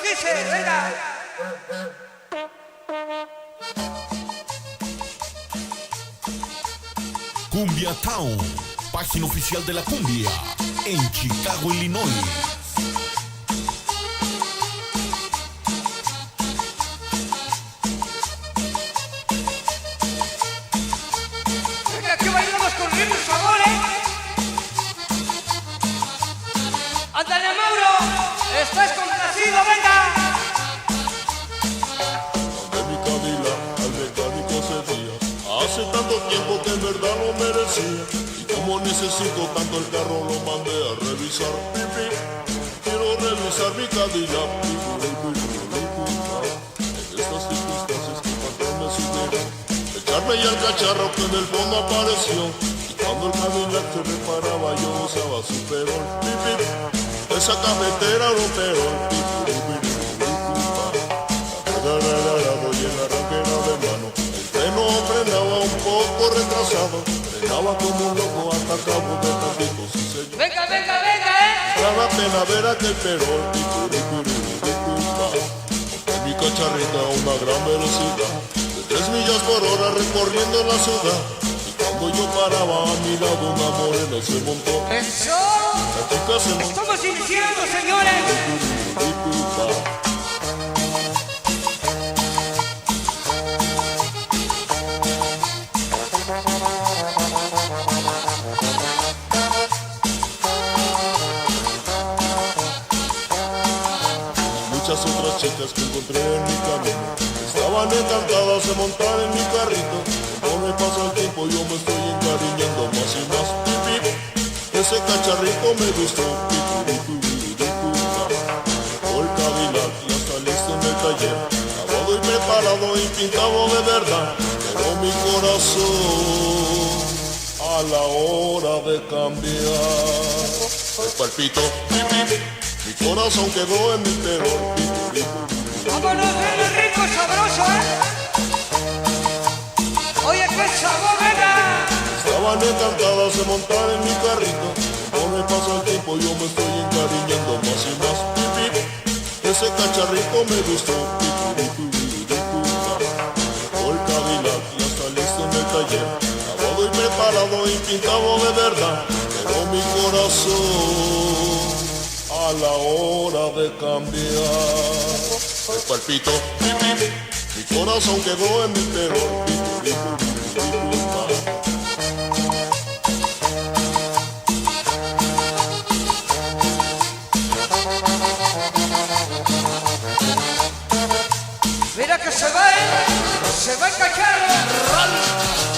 dice, venga. Cumbia Town, página oficial de la cumbia en Chicago, Illinois. Venga, que bailamos con ritmo y sabor, Ándale, Mauro, estás complacido, venga. De mi Cadillac al mecánico ese día. Hace tanto tiempo que en verdad lo merecía. Y como necesito tanto el carro lo mandé a revisar. Pipi, quiero revisar mi Cadillac. En estas circunstancias que patrón me sugiere echarme ya el cacharro que en el fondo apareció. Y cuando el Cadillac se reparaba yo usaba su perol. Pipi, esa cafetera lo perol. Voy en la ranquera de mano. El freno frenaba un poco retrasado. Frenaba como un loco hasta cabo de tantito, sí señor. Venga, venga, venga, Daba pena ver aquel perol. Con mi cacharrita a una gran velocidad de 3 millas por hora recorriendo la ciudad. Y cuando yo paraba a mi lado una morena se montó. Eso. La chica se montó. Estamos iniciando, señores. Muchas otras chicas que encontré en mi camino estaban encantadas de montar en mi carrito. Conforme pasa el tiempo yo me estoy encariñando más y más. Pipi, ese cacharrito me gustó. Llegó el Cadillac, ya está listo en el taller, lavado y preparado y pintado de verdad. Pero mi corazón a la hora de cambiar el palpito. Pipi, mi corazón quedó en mi perol. Vámonos, ven, rico, sabroso, Oye, qué sabor, venga. Estaban encantadas de montar en mi carrito. Conforme pasa el tiempo yo me estoy encariñando más y más. Pipi, ese cacharrito me gustó. Llegó el Cadillac, ya está listo en el taller, lavado y preparado y pintado de verdad. Pero mi corazón a la hora de cambiar el palpito. Mi corazón quedó en mi perol. Mira que se va el cacharro.